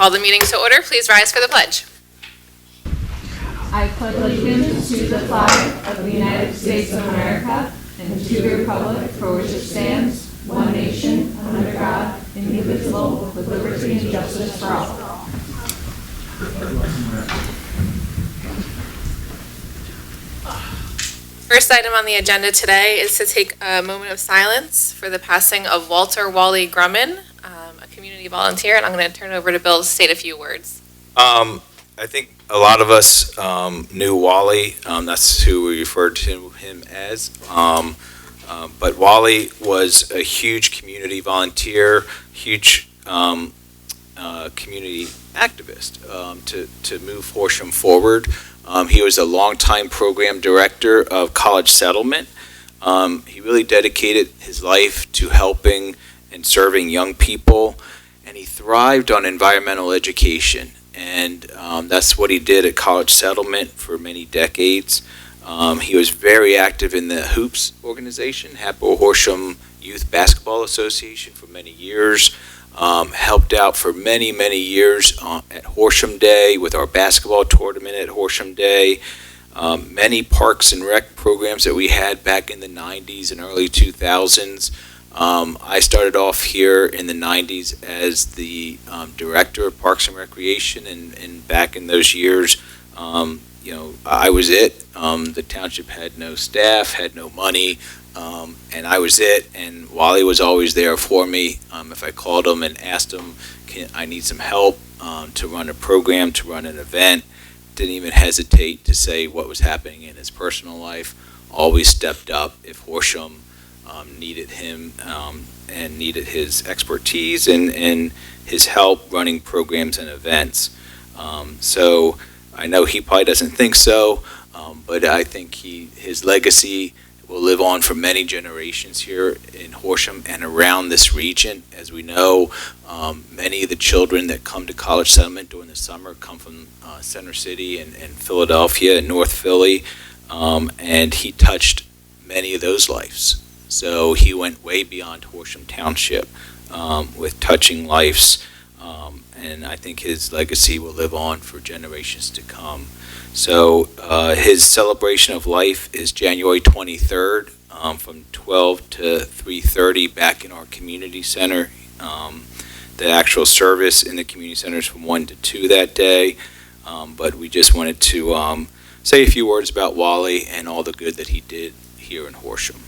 call the meeting to order. Please rise for the pledge. I pledge allegiance to the flag of the United States of America and to the republic for which it stands, one nation, under God, indivisible, with liberty and justice for all. First item on the agenda today is to take a moment of silence for the passing of Walter Wally Grumman, a community volunteer, and I'm going to turn it over to Bill to state a few words. I think a lot of us knew Wally. That's who we referred to him as. But Wally was a huge community volunteer, huge community activist to move Horsham forward. He was a longtime program director of College Settlement. He really dedicated his life to helping and serving young people, and he thrived on environmental education. And that's what he did at College Settlement for many decades. He was very active in the Hoops organization, Horsham Youth Basketball Association, for many years. Helped out for many, many years at Horsham Day with our basketball tournament at Horsham Day. Many parks and rec programs that we had back in the 90s and early 2000s. I started off here in the 90s as the director of Parks and Recreation, and back in those years, I was it. The township had no staff, had no money, and I was it. And Wally was always there for me. If I called him and asked him, I need some help to run a program, to run an event, didn't even hesitate to say what was happening in his personal life. Always stepped up if Horsham needed him and needed his expertise and his help running programs and events. So I know he probably doesn't think so, but I think his legacy will live on for many generations here in Horsham and around this region. As we know, many of the children that come to College Settlement during the summer come from Center City and Philadelphia and North Philly, and he touched many of those lives. So he went way beyond Horsham Township with touching lives, and I think his legacy will live on for generations to come. So his celebration of life is January 23rd from 12 to 3:30 back in our community center. The actual service in the community center is from 1 to 2 that day, but we just wanted to say a few words about Wally and all the good that he did here in Horsham.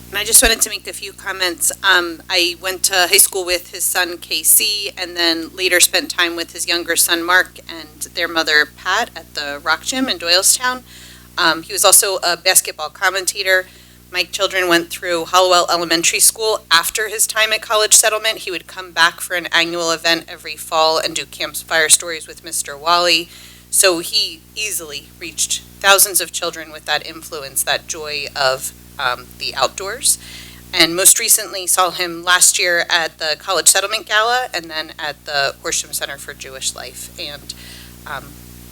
And I just wanted to make a few comments. I went to high school with his son, KC, and then later spent time with his younger son, Mark, and their mother, Pat, at the Rock Gym in Doylestown. He was also a basketball commentator. My children went through Hollowell Elementary School after his time at College Settlement. He would come back for an annual event every fall and do campfire stories with Mr. Wally. So he easily reached thousands of children with that influence, that joy of the outdoors. And most recently saw him last year at the College Settlement Gala and then at the Horsham Center for Jewish Life. And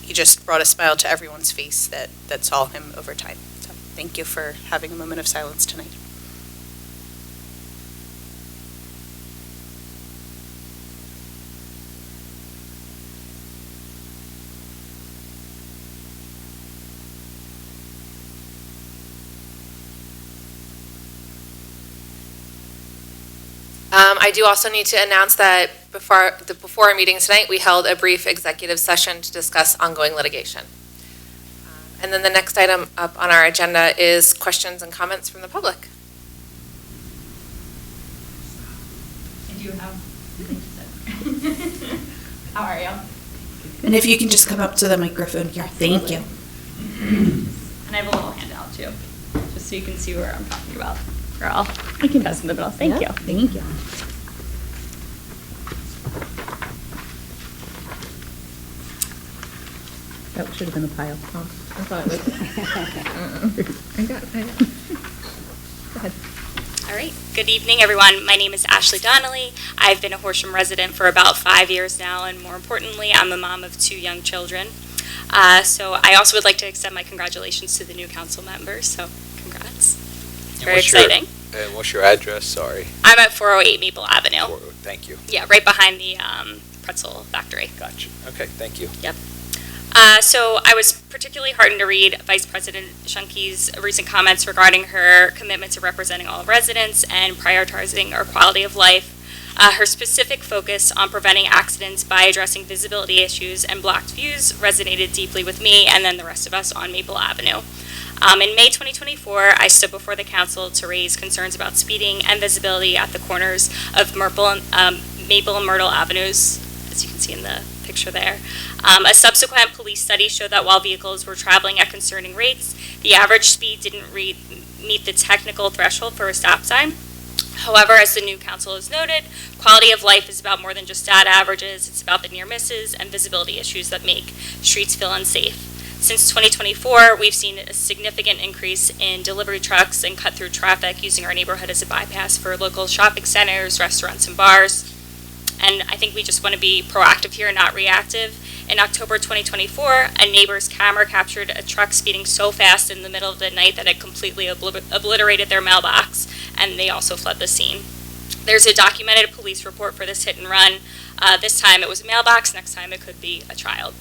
he just brought a smile to everyone's face that saw him over time. So thank you for having a moment of silence tonight. I do also need to announce that before our meeting tonight, we held a brief executive session to discuss ongoing litigation. And then the next item up on our agenda is questions and comments from the public. I do have something to say. How are you? And if you can just come up to the microphone here. Thank you. And I have a little handout too, just so you can see where I'm talking about. Girl, I can pass in the middle. Thank you. Thank you. That should have been a pile. Oh, I thought it was. I got it. Go ahead. All right. Good evening, everyone. My name is Ashley Donnelly. I've been a Horsham resident for about 5 years now, and more importantly, I'm a mom of 2 young children. So I also would like to extend my congratulations to the new council members. So congrats. It's very exciting. And what's your address? Sorry. I'm at 408 Maple Avenue. Thank you. Yeah, right behind the pretzel factory. Gotcha. Okay, thank you. So I was particularly heartened to read Vice President Shunke's recent comments regarding her commitment to representing all residents and prioritizing our quality of life. Her specific focus on preventing accidents by addressing visibility issues and blocked views resonated deeply with me and then the rest of us on Maple Avenue. In May 2024, I stood before the council to raise concerns about speeding and visibility at the corners of Maple and Myrtle Avenues, as you can see in the picture there. A subsequent police study showed that while vehicles were traveling at concerning rates, the average speed didn't meet the technical threshold for a stop sign. However, as the new council has noted, quality of life is about more than just data averages. It's about the near misses and visibility issues that make streets feel unsafe. Since 2024, we've seen a significant increase in delivery trucks and cut-through traffic using our neighborhood as a bypass for local shopping centers, restaurants, and bars. And I think we just want to be proactive here, not reactive. In October 2024, a neighbor's camera captured a truck speeding so fast in the middle of the night that it completely obliterated their mailbox, and they also fled the scene. There's a documented police report for this hit and run. This time it was a mailbox, next time it could be a child.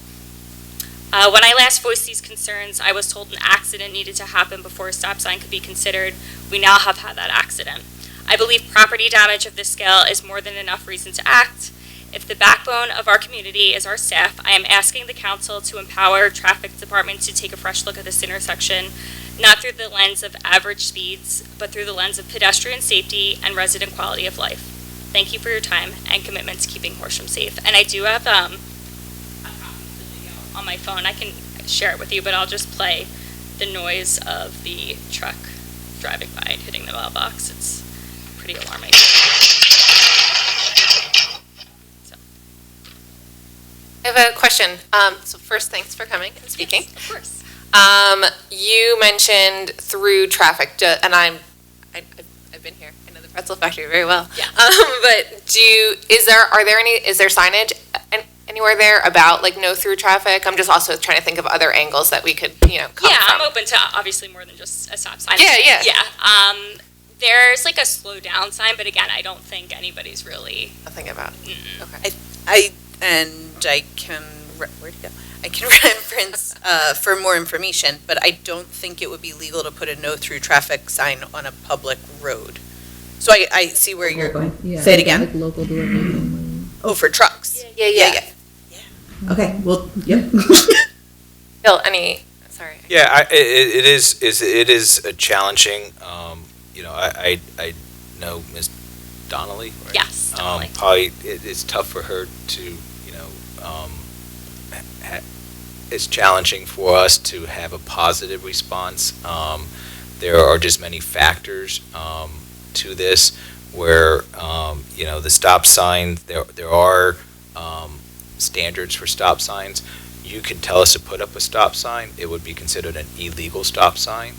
When I last voiced these concerns, I was told an accident needed to happen before a stop sign could be considered. We now have had that accident. I believe property damage of this scale is more than enough reason to act. If the backbone of our community is our staff, I am asking the council to empower traffic department to take a fresh look at this intersection, not through the lens of average speeds, but through the lens of pedestrian safety and resident quality of life. Thank you for your time and commitment to keeping Horsham safe. And I do have a copy of the video on my phone. I can share it with you, but I'll just play the noise of the truck driving by and hitting the mailbox. It's pretty alarming. I have a question. So first, thanks for coming and speaking. Yes, of course. You mentioned through traffic, and I've been here. I know the pretzel factory very well. Yeah. But is there signage anywhere there about like no through traffic? I'm just also trying to think of other angles that we could, come from. I'm open to obviously more than just a stop sign. Yeah. Yeah. There's like a slow down sign, but again, I don't think anybody's really. Nothing about. Okay. I can where'd it go? I can reference for more information, but I don't think it would be legal to put a no through traffic sign on a public road. So I see where you're going. Yeah, Say it again. like local delivery. Oh, for trucks. Yeah. Okay, well, yep. Bill, sorry. Yeah, it is a challenging. I know Ms. Donnelly, right? Yes, Donnelly. Probably it's tough for her to, it's challenging for us to have a positive response. There are just many factors to this where, the stop sign, there are standards for stop signs. You can tell us to put up a stop sign, it would be considered an illegal stop sign.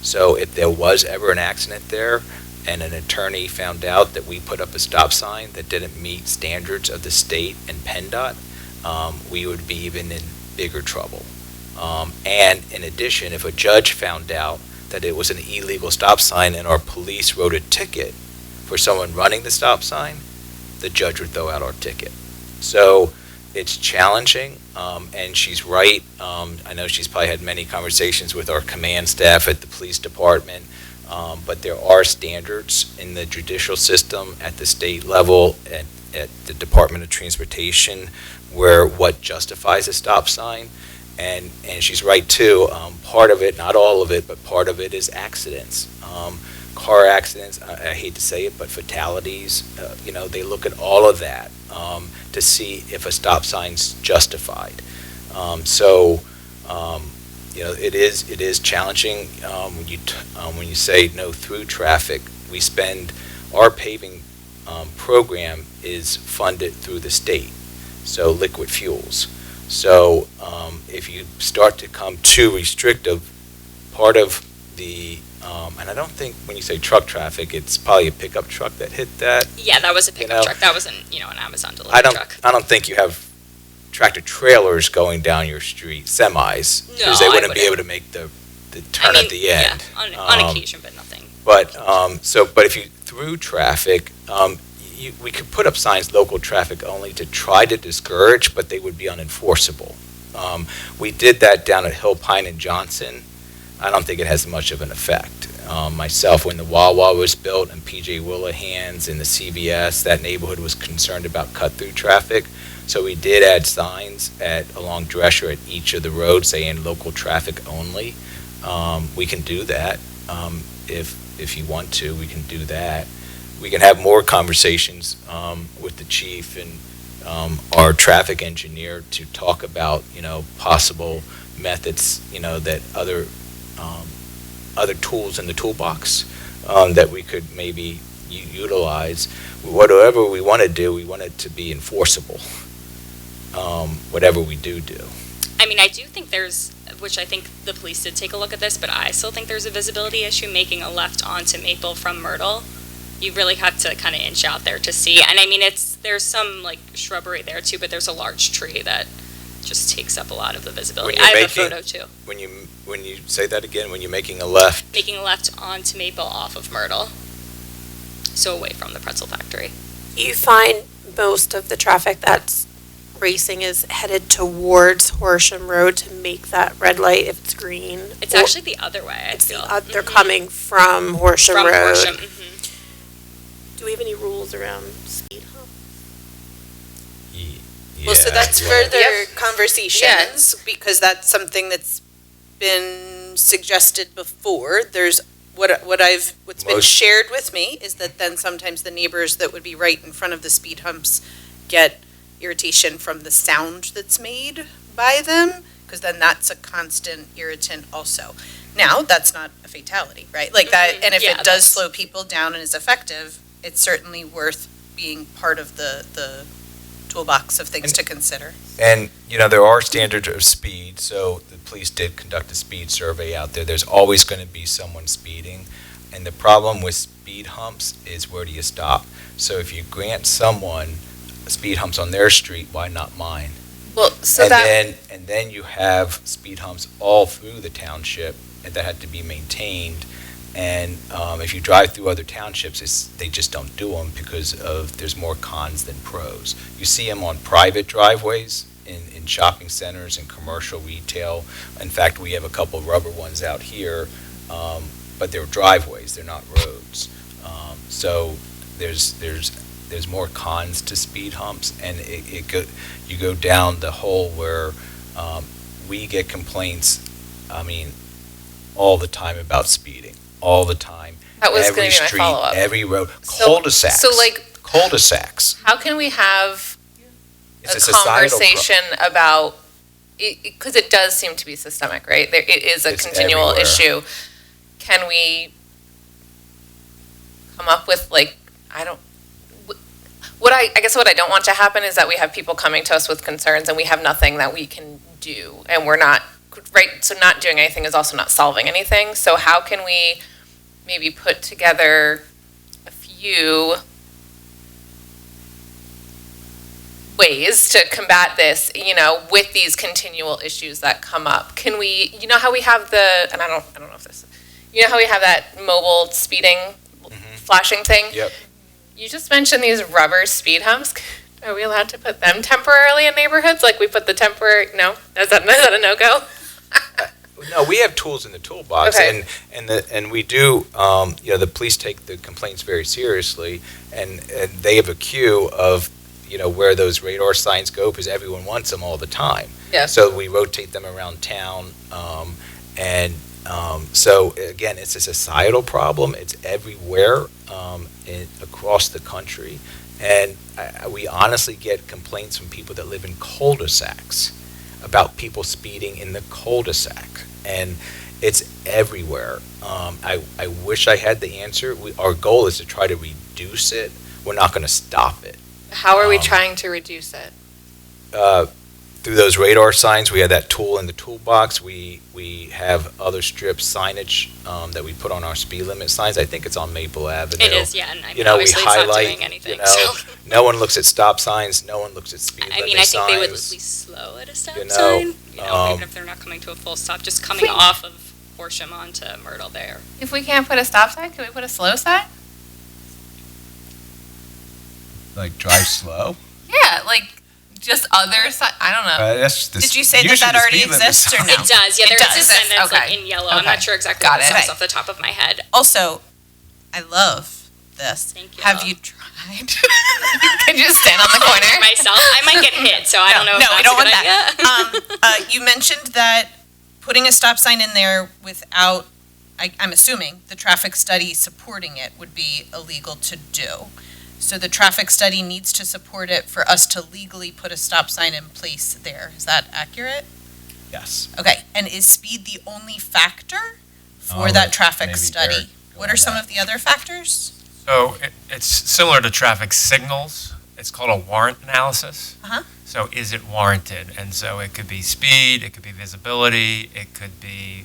So if there was ever an accident there and an attorney found out that we put up a stop sign that didn't meet standards of the state and PennDOT, we would be even in bigger trouble. And in addition, if a judge found out that it was an illegal stop sign and our police wrote a ticket for someone running the stop sign, the judge would throw out our ticket. So it's challenging, and she's right. I know she's probably had many conversations with our command staff at the police department, but there are standards in the judicial system at the state level, at the Department of Transportation, where what justifies a stop sign. And she's right too. Part of it, not all of it, but part of it is accidents. Car accidents, I hate to say it, but fatalities, they look at all of that to see if a stop sign's justified. It is challenging when you say no through traffic. Our paving program is funded through the state, so liquid fuels. So if you start to come too restrictive, part of the and I don't think when you say truck traffic, it's probably a pickup truck that hit that. Yeah, that was a pickup truck. That wasn't, an Amazon delivery truck. I don't think you have tractor trailers going down your street, semis, No, because they I wouldn't be wouldn't. able to make the the turn at the end. Yeah, on occasion, but nothing. But, but if you through traffic, we could put up signs, local traffic only, to try to discourage, but they would be unenforceable. We did that down at Hill Pine and Johnson. I don't think it has much of an effect. Myself, when the Wawa was built and PJ Willihan's and the CVS, that neighborhood was concerned about cut-through traffic. So we did add signs along Drescher at each of the roads saying local traffic only. We can do that. If you want to, we can do that. We can have more conversations with the chief and our traffic engineer to talk about, possible methods, that other tools in the toolbox that we could maybe utilize. Whatever we want to do, we want it to be enforceable, whatever we do. I mean, I do think which I think the police did take a look at this, but I still think there's a visibility issue making a left onto Maple from Myrtle. You really have to kind of inch out there to see. And I mean, there's some like shrubbery there too, but there's a large tree that just takes up a lot of the visibility. I have a photo too. When you say that again, when you're making a left? Making a left onto Maple off of Myrtle, so away from the pretzel factory. You find most of the traffic that's racing is headed towards Horsham Road to make that red light if it's green. It's actually the other way, I feel. They're coming from Horsham Road. Horsham, Do we have any rules around speed hump? Well, so that's further conversations, because that's something that's been suggested before. There's what's been shared with me is that then sometimes the neighbors that would be right in front of the speed humps get irritation from the sound that's made by them, because then that's a constant irritant also. Now, that's not a fatality, right? Like that, and if it does slow people down and is effective, it's certainly worth being part of the toolbox of things to consider. And, there are standards of speed, so the police did conduct a speed survey out there. There's always going to be someone speeding, and the problem with speed humps is, where do you stop? So if you grant someone speed humps on their street, why not mine? Well, so and then you have speed humps all through the township that had to be maintained. And if you drive through other townships, they just don't do them because there's more cons than pros. You see them on private driveways in shopping centers and commercial retail. In fact, we have a couple of rubber ones out here, but they're driveways, they're not roads. So there's more cons to speed humps, and you go down the hole where we get complaints, all the time about speeding. All the time. That was every going to be my street, follow-up. every road, cul-de-sacs. So cul-de-sacs. how can we have It's a societal conversation about, because it does seem to be systemic, right? It is a It's continual everywhere. issue. Can we come up with I guess what I don't want to happen is that we have people coming to us with concerns and we have nothing that we can do, and we're not, right, so not doing anything is also not solving anything. So how can we maybe put together a few ways to combat this, with these continual issues that come up? Can we, how we have and I don't know if this, how we have that mobile speeding flashing thing? Yep. You just mentioned these rubber speed humps. Are we allowed to put them temporarily in neighborhoods? Like we put the temporary, no? Is that a no-go? No, we have tools in the toolbox, Okay. and we do. The police take the complaints very seriously, and they have a queue of where those radar signs go, because everyone wants them all the time. Yeah. So we rotate them around town, so again, it's a societal problem. It's everywhere across the country, and we honestly get complaints from people that live in cul-de-sacs about people speeding in the cul-de-sac, and it's everywhere. I wish I had the answer. Our goal is to try to reduce it. We're not going to stop it. How are we trying to reduce it? Through those radar signs, we have that tool in the toolbox. We have other strips, signage that we put on our speed limit signs. I think it's on Maple Avenue. It is, yeah, and we obviously it's not highlight, doing anything, so. No one looks at stop signs, no one looks at speed limit signs. I think they would at least slow at a stop sign, even if they're not coming to a full stop, just coming off of Horsham onto Myrtle there. If we can't put a stop sign, can we put a slow sign? Like drive slow? Yeah, like just other sign. I don't know. That's the, Did you say that usually that the already speed limit exists or sign. no? It does, yeah, It there's a does. sign that's like Okay. in yellow. I'm Okay. not sure exactly Got what it it. says off the top of my head. Also, I love this. Thank you. Have you tried? Can you just stand on the corner? Myself, I might get hit, so I don't know if No, that's we don't a want good idea. that. You mentioned that putting a stop sign in there without, I'm assuming, the traffic study supporting it would be illegal to do. So the traffic study needs to support it for us to legally put a stop sign in place there. Is that accurate? Yes. Okay, and is speed the only factor for I'll that let traffic maybe study? Eric go What are on some that. of the other factors? So it's similar to traffic signals. It's called a warrant analysis. Uh-huh. So is it warranted? And so it could be speed, it could be visibility, it could be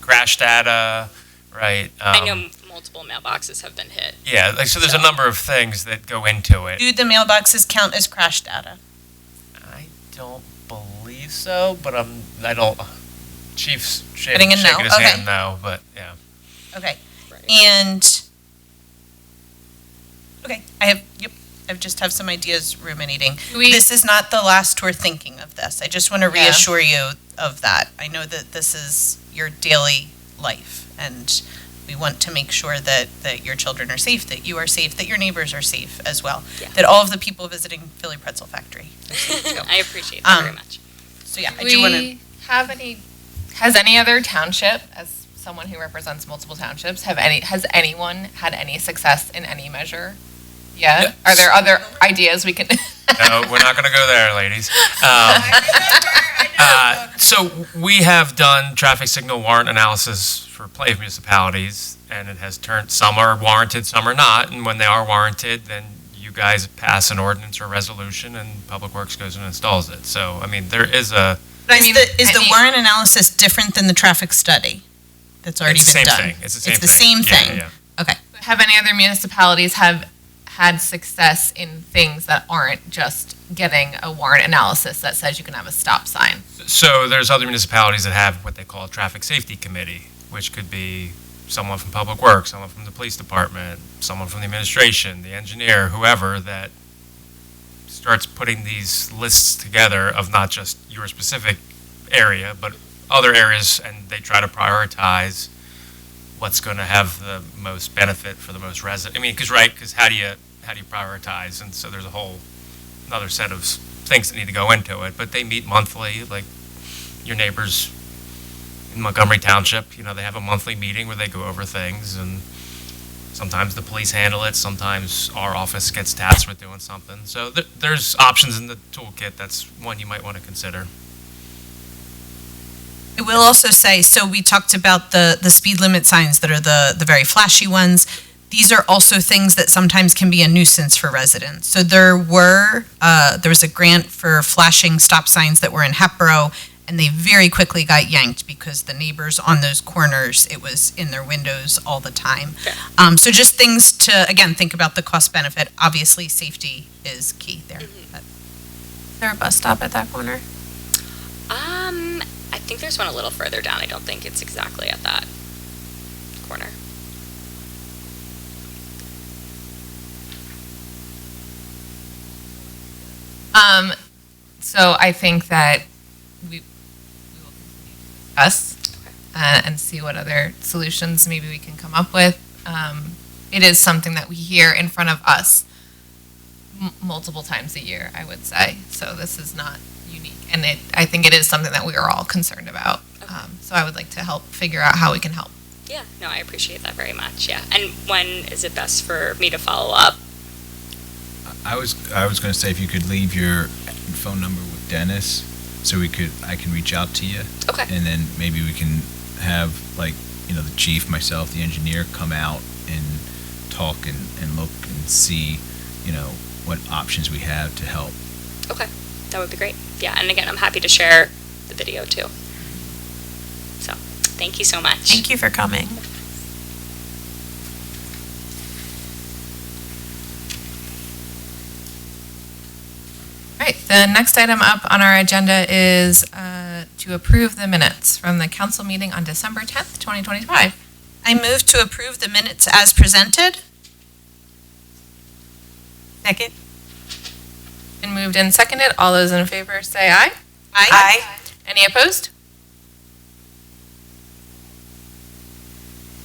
crash data, right? I know multiple mailboxes have been hit. Yeah, like, so there's a number of things that go into it. Do the mailboxes count as crash data? I don't believe so, but I don't, Chief's Getting shaking a no, his okay. hand no, but yeah. Okay, Right. and, okay, I just have some ideas ruminating. This is not the last we're thinking of this. I just want to Yeah. reassure you of that. I know that this is your daily life, and we want to make sure that your children are safe, that you are safe, that your neighbors are safe as well, Yeah. that all of the people visiting Philly Pretzel Factory are safe too. I appreciate that very much. So yeah, I Do do want to, we have any, has any other township, as someone who represents multiple townships, has anyone had any success in any measure yet? Yeah. Are there other ideas we can? No, we're not going to go there, ladies. So we have done traffic signal warrant analysis for plenty of municipalities, and it has turned, some are warranted, some are not, and when they are warranted, then you guys pass an ordinance or resolution, and Public Works goes and installs it. So, I mean, there is a, is the warrant analysis different than the traffic study that's already it's the been same done? thing. It's the same thing. It's the same Yeah, thing? yeah. Okay. Have any other municipalities have had success in things that aren't just getting a warrant analysis that says you can have a stop sign? So there's other municipalities that have what they call a traffic safety committee, which could be someone from Public Works, someone from the police department, someone from the administration, the engineer, whoever, that starts putting these lists together of not just your specific area, but other areas, and they try to prioritize what's going to have the most benefit for the most resident. I mean, because how do you prioritize? And so there's a whole another set of things that need to go into it. But they meet monthly, like your neighbors in Montgomery Township. They have a monthly meeting where they go over things, and sometimes the police handle it. Sometimes our office gets tasked with doing something. So there's options in the toolkit. That's one you might want to consider. I will also say, so we talked about the speed limit signs that are the very flashy ones. These are also things that sometimes can be a nuisance for residents. So there was a grant for flashing stop signs that were in Hepborough, and they very quickly got yanked because the neighbors on those corners, it was in their windows all the time. So just things to, again, think about the cost benefit. Obviously, safety is key there. But Is there a bus stop at that corner? I think there's one a little further down. I don't think it's exactly at that corner. So I think that we will discuss and see what other solutions maybe we can come up with. It is something that we hear in front of us multiple times a year, I would say. So this is not unique, and I think it is something that we are all concerned about. So I would like to help figure out how we can help. Yeah, no, I appreciate that very much, yeah. And when is it best for me to follow up? I was going to say if you could leave your phone number with Dennis, so I can reach out to you. Okay. And then maybe we can have the chief, myself, the engineer, come out and talk and look and see, what options we have to help. Okay, that would be great. Yeah, and again, I'm happy to share the video too. So, thank you so much. Thank you for coming. All right, the next item up on our agenda is to approve the minutes from the council meeting on December 10th, 2025. I move to approve the minutes as presented. Second. Been moved and seconded. All those in favor say aye. Aye. Any opposed?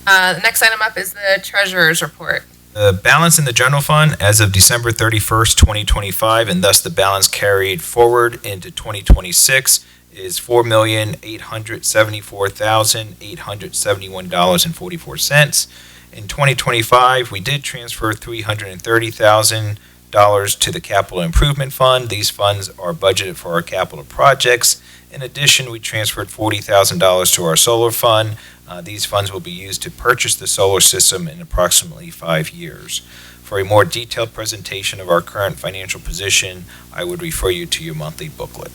The next item up is the treasurer's report. The balance in the general fund as of December 31st, 2025, and thus the balance carried forward into 2026 is $4,874,871.44. In 2025, we did transfer $330,000 to the capital improvement fund. These funds are budgeted for our capital projects. In addition, we transferred $40,000 to our solar fund. These funds will be used to purchase the solar system in approximately 5 years. For a more detailed presentation of our current financial position, I would refer you to your monthly booklet.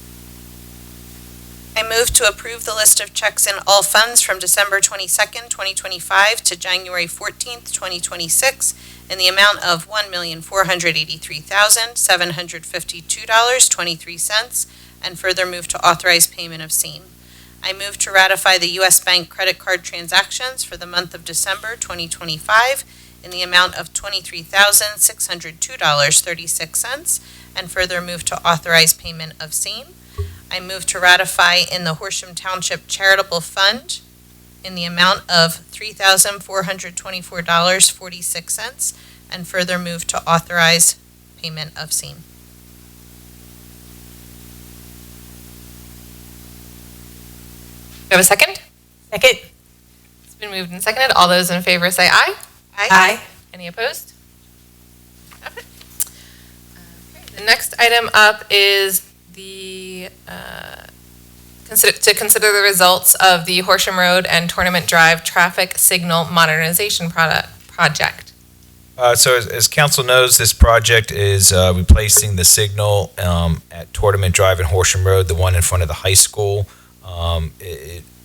I move to approve the list of checks in all funds from December 22nd, 2025 to January 14th, 2026 in the amount of $1,483,752.23 and further move to authorize payment of same. I move to ratify the U.S. Bank credit card transactions for the month of December 2025 in the amount of $23,602.36 and further move to authorize payment of same. I move to ratify in the Horsham Township Charitable Fund in the amount of $3,424.46 and further move to authorize payment of same. Do you have a second? Second. It's been moved and seconded. All those in favor say aye. Aye. Any opposed? Okay. The next item up is the consider the results of the Horsham Road and Tournament Drive traffic signal modernization project. So as council knows, this project is replacing the signal at Tournament Drive and Horsham Road, the one in front of the high school.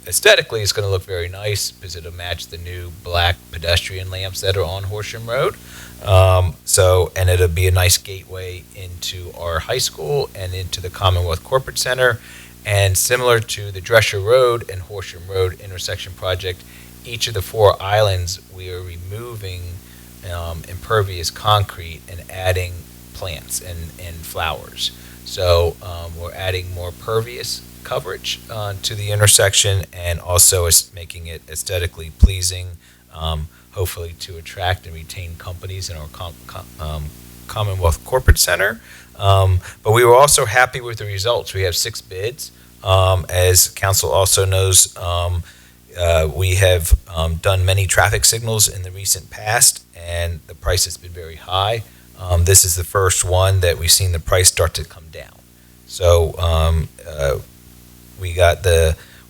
Aesthetically, it's going to look very nice because it'll match the new black pedestrian lamps that are on Horsham Road. And it'll be a nice gateway into our high school and into the Commonwealth Corporate Center. And similar to the Drescher Road and Horsham Road intersection project, each of the 4 islands we are removing impervious concrete and adding plants and flowers. So we're adding more pervious coverage to the intersection and also making it aesthetically pleasing, hopefully to attract and retain companies in our Commonwealth Corporate Center. But we were also happy with the results. We have 6 bids. As council also knows, we have done many traffic signals in the recent past, and the price has been very high. This is the first one that we've seen the price start to come down. So we got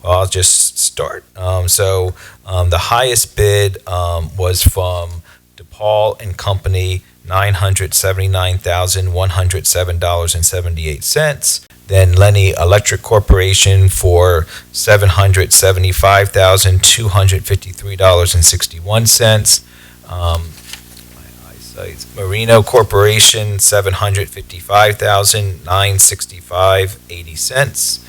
I'll just start. The highest bid was from DePaul and Company, $979,107.78. Then Lenny Electric Corporation for $775,253.61. Marino Corporation, $755,965.80.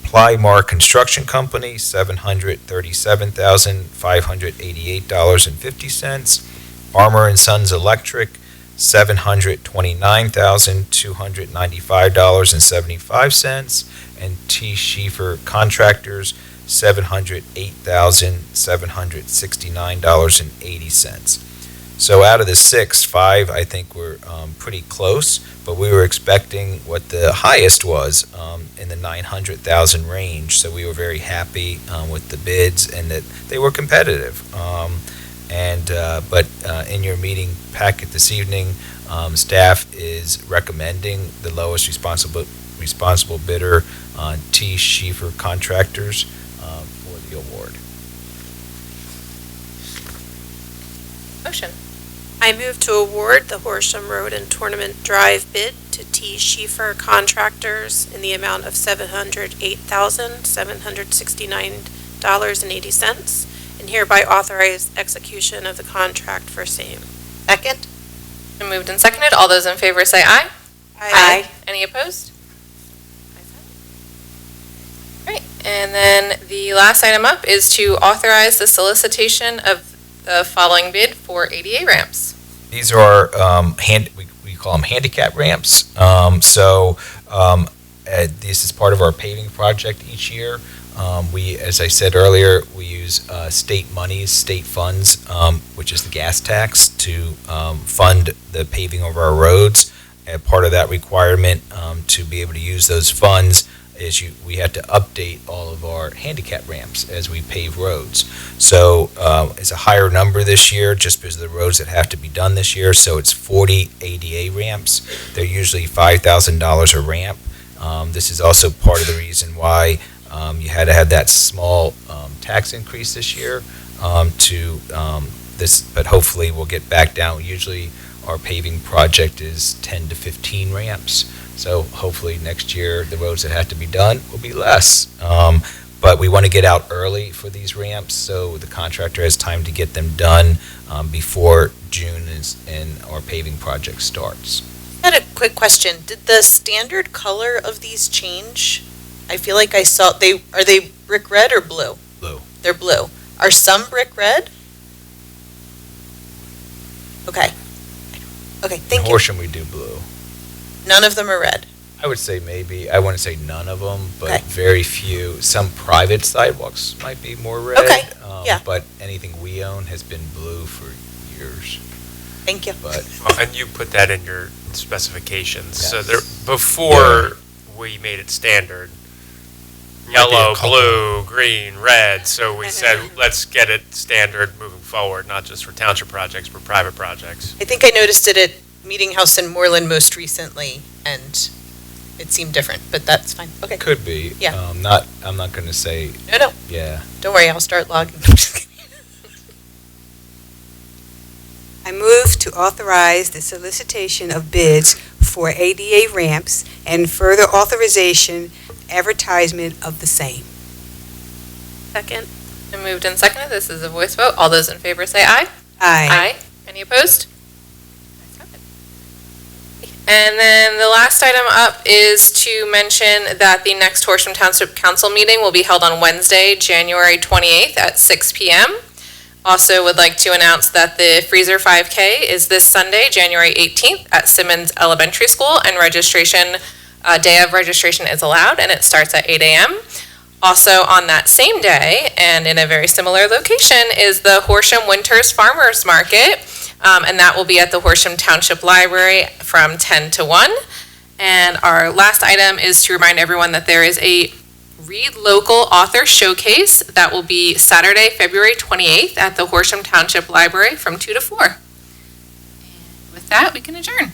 Plymar Construction Company, $737,588.50. Armour and Sons Electric, $729,295.75. And T. Schieffer Contractors, $708,769.80. So out of the 6, 5 I think were pretty close, but we were expecting what the highest was in the 900,000 range. So we were very happy with the bids and that they were competitive. But in your meeting packet this evening, staff is recommending the lowest responsible bidder, T. Schieffer Contractors, for the award. Motion. I move to award the Horsham Road and Tournament Drive bid to T. Schieffer Contractors in the amount of $708,769.80 and hereby authorize execution of the contract for same. Second. Been moved and seconded. All those in favor say aye. Aye. Any opposed? All right. And then the last item up is to authorize the solicitation of the following bid for ADA ramps. These are we call them handicap ramps. This is part of our paving project each year. As I said earlier, we use state monies, state funds, which is the gas tax, to fund the paving of our roads. And part of that requirement to be able to use those funds is we had to update all of our handicap ramps as we pave roads. So it's a higher number this year just because of the roads that have to be done this year. So it's 40 ADA ramps. They're usually $5,000 a ramp. This is also part of the reason why you had to have that small tax increase this year but hopefully we'll get back down. Usually our paving project is 10 to 15 ramps. So hopefully next year the roads that have to be done will be less. But we want to get out early for these ramps so the contractor has time to get them done before June and our paving project starts. I had a quick question. Did the standard color of these change? I feel like I saw, are they brick red or blue? Blue. They're blue. Are some brick red? Okay. Okay, thank In you. Horsham we do blue. None of them are red. I would say maybe, I wouldn't say none of them, but Okay. very few. Some private sidewalks might be more red. Okay, yeah. But anything we own has been blue for years. Thank you. But And you put that in your specifications. So Yes. there, before we made it standard, yellow, blue, green, red. So we said, let's get it standard moving forward, not just for township projects, but private projects. I think I noticed it at Meeting House in Moreland most recently, and it seemed different, but that's fine. Okay. could be. Yeah. I'm not going to say, No, yeah. don't worry, I'll start logging. I move to authorize the solicitation of bids for ADA ramps and further authorization, advertisement of the same. Second. And moved and seconded. This is a voice vote. All those in favor say aye. Aye. Any opposed? Ayes have it. And then the last item up is to mention that the next Horsham Township Council meeting will be held on Wednesday, January 28th at 6 p.m. Also would like to announce that the Freezer 5K is this Sunday, January 18th at Simmons Elementary School, and day of registration is allowed, and it starts at 8 a.m. Also on that same day, and in a very similar location, is the Horsham Winters Farmers Market, and that will be at the Horsham Township Library from 10 to 1. And our last item is to remind everyone that there is a Read Local Author Showcase that will be Saturday, February 28th at the Horsham Township Library from 2 to 4. And with that, we can adjourn.